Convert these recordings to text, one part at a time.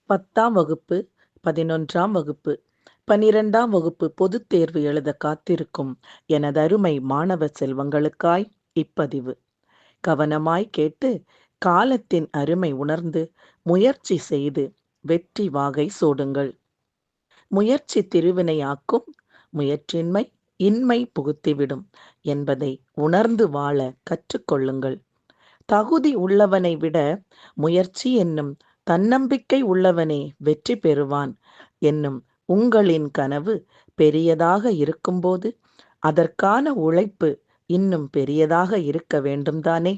10ஆம் வகுப்பு, 11ஆம் வகுப்பு, 12ஆம் வகுப்பு பொதுத் தேர்வு எழுத காத்திருக்கும் எனதருமை மாணவ செல்வங்களுக்காய் இப்பதிவு. கவனமாய் கேட்டு காலத்தின் அருமை உணர்ந்து முயற்சி செய்து வெற்றி வாகை சூடுங்கள். முயற்சி திருவினையாக்கும், முயற்றின்மை இன்மை புகுத்திவிடும் என்பதை உணர்ந்து வாழ கற்றுக்கொள்ளுங்கள். தகுதி உள்ளவனை விட முயற்சி என்னும் தன்னம்பிக்கை உள்ளவனே வெற்றி பெறுவான் என்னும் உங்களின் கனவு பெரியதாக இருக்கும்போது அதற்கான உழைப்பு இன்னும் பெரியதாக இருக்க வேண்டும்தானே?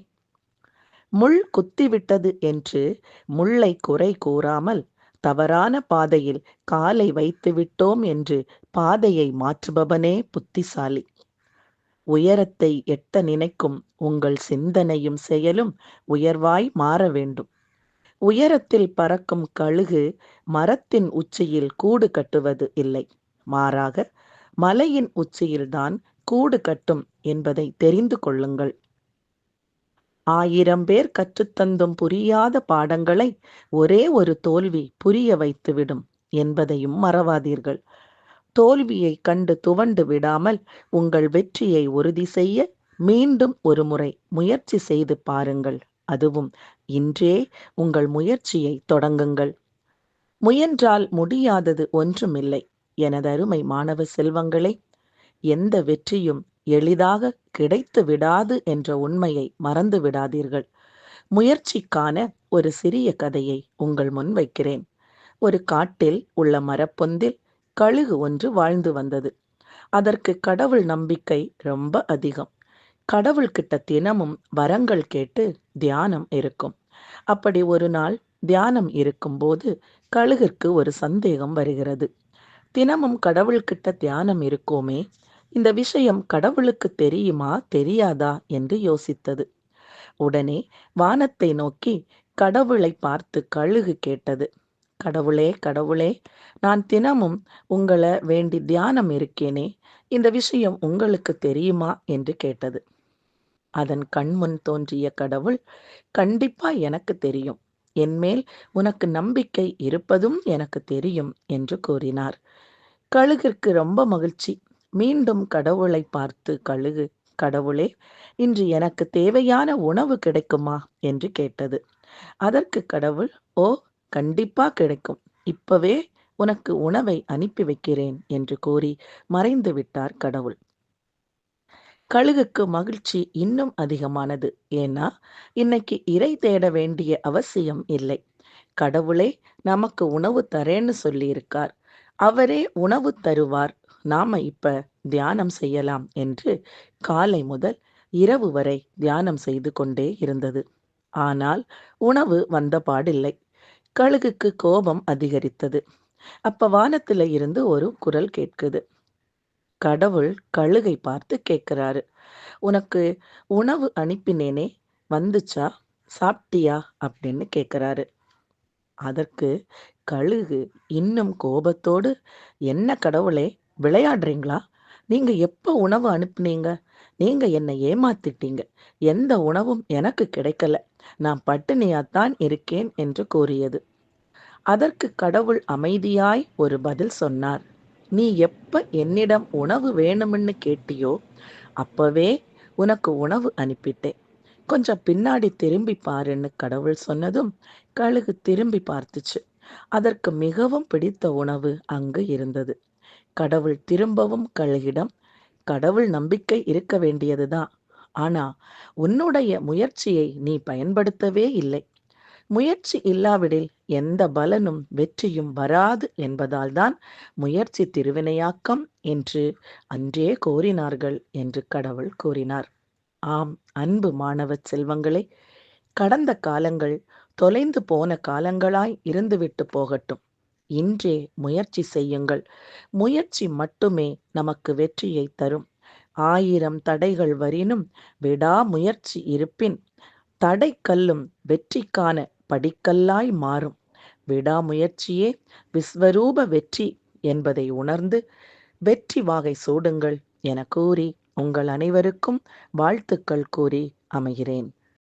முள் குத்திவிட்டது என்று முள்ளை குறை கூறாமல் தவறான பாதையில் காலை வைத்துவிட்டோம் என்று பாதையை மாற்றுபவனே புத்திசாலி. உயரத்தை எட்ட நினைக்கும் உங்கள் சிந்தனையும் செயலும் உயர்வாய் மாற வேண்டும். உயரத்தில் பறக்கும் கழுகு மரத்தின் உச்சியில் கூடு கட்டுவது இல்லை, மாறாக மலையின் உச்சியில்தான் கூடு கட்டும் என்பதை தெரிந்து கொள்ளுங்கள். 1000 பேர் கற்றுத்தந்தும் புரியாத பாடங்களை ஒரே ஒரு தோல்வி புரிய வைத்துவிடும் என்பதையும் மறவாதீர்கள். தோல்வியை கண்டு துவண்டு விடாமல் உங்கள் வெற்றியை உறுதி செய்ய மீண்டும் ஒரு முறை முயற்சி செய்து பாருங்கள். அதுவும் இன்றே உங்கள் முயற்சியை தொடங்குங்கள். முயன்றால் முடியாதது ஒன்றுமில்லை. எனதருமை மாணவ செல்வங்களே, எந்த வெற்றியும் எளிதாக கிடைத்து விடாது என்ற உண்மையை மறந்து விடாதீர்கள். முயற்சிக்கான ஒரு சிறிய கதையை உங்கள் முன் வைக்கிறேன். ஒரு காட்டில் உள்ள மரப்பொந்தில் கழுகு ஒன்று வாழ்ந்து வந்தது. அதற்கு கடவுள் நம்பிக்கை ரொம்ப அதிகம். கடவுள்கிட்ட தினமும் வரங்கள் கேட்டு தியானம் இருக்கும். அப்படி ஒரு நாள் தியானம் இருக்கும்போது கழுகிற்கு ஒரு சந்தேகம் வருகிறது. தினமும் கடவுள்கிட்ட தியானம் இருக்கோமே, இந்த விஷயம் கடவுளுக்கு தெரியுமா தெரியாதா என்று யோசித்தது. உடனே வானத்தை நோக்கி கடவுளை பார்த்து கழுகு கேட்டது, கடவுளே கடவுளே, நான் தினமும் உங்களை வேண்டி தியானம் இருக்கேனே, இந்த விஷயம் உங்களுக்கு தெரியுமா என்று கேட்டது. அதன் கண்முன் தோன்றிய கடவுள், கண்டிப்பா எனக்கு தெரியும், என்மேல் உனக்கு நம்பிக்கை இருப்பதும் எனக்கு தெரியும் என்று கூறினார். கழுகிற்கு ரொம்ப மகிழ்ச்சி. மீண்டும் கடவுளை பார்த்து கழுகு, கடவுளே, இன்று எனக்கு தேவையான உணவு கிடைக்குமா என்று கேட்டது. அதற்கு கடவுள், ஓ, கண்டிப்பா கிடைக்கும், இப்பவே உனக்கு உணவை அனுப்பி வைக்கிறேன் என்று கூறி மறைந்து விட்டார் கடவுள். கழுகுக்கு மகிழ்ச்சி இன்னும் அதிகமானது. ஏன்னா இன்னைக்கு இறை தேட வேண்டிய அவசியம் இல்லை. கடவுளே நமக்கு உணவு தரேன்னு சொல்லியிருக்கார், அவரே உணவு தருவார், நாம இப்ப தியானம் செய்யலாம் என்று காலை முதல் இரவு வரை தியானம் செய்து கொண்டே இருந்தது. ஆனால் உணவு வந்த பாடில்லை. கழுகுக்கு கோபம் அதிகரித்தது. அப்ப வானத்தில இருந்து ஒரு குரல் கேட்குது. கடவுள் கழுகை பார்த்து கேட்கிறாரு, உனக்கு உணவு அனுப்பினேனே, வந்துச்சா, சாப்பிட்டியா அப்படின்னு கேட்கிறாரு. அதற்கு கழுகு இன்னும் கோபத்தோடு, என்ன கடவுளே, விளையாடுறீங்களா? நீங்க எப்போ உணவு அனுப்புனீங்க? நீங்க என்னை ஏமாத்திட்டீங்க, எந்த உணவும் எனக்கு கிடைக்கல, நான் பட்டினியாத்தான் இருக்கேன் என்று கூறியது. அதற்கு கடவுள் அமைதியாய் ஒரு பதில் சொன்னார். நீ எப்ப என்னிடம் உணவு வேணும்னு கேட்டியோ அப்பவே உனக்கு உணவு அனுப்பிட்டேன், கொஞ்சம் பின்னாடி திரும்பி பாருன்னு கடவுள் சொன்னதும் கழுகு திரும்பி பார்த்துச்சு. அதற்கு மிகவும் பிடித்த உணவு அங்கு இருந்தது. கடவுள் திரும்பவும் கழுகிடம், கடவுள் நம்பிக்கை இருக்க வேண்டியதுதான், ஆனா உன்னுடைய முயற்சியை நீ பயன்படுத்தவே இல்லை. முயற்சி இல்லாவிடில் எந்த பலனும் வெற்றியும் வராது என்பதால்தான் முயற்சி திருவினையாக்கம் என்று அன்றே கூறினார்கள் என்று கடவுள் கூறினார். ஆம், அன்பு மாணவ செல்வங்களே, கடந்த காலங்கள் தொலைந்து போன காலங்களாய் இருந்துவிட்டு போகட்டும். இன்றே முயற்சி செய்யுங்கள். முயற்சி மட்டுமே நமக்கு வெற்றியை தரும். 1000 தடைகள் வரினும் விடாமுயற்சி இருப்பின் தடைக்கல்லும் வெற்றிக்கான படிக்கல்லாய் மாறும். விடாமுயற்சியே விஸ்வரூப வெற்றி என்பதை உணர்ந்து வெற்றி வாகை சூடுங்கள் என கூறி உங்கள் அனைவருக்கும் வாழ்த்துக்கள் கூறி அமைகிறேன்.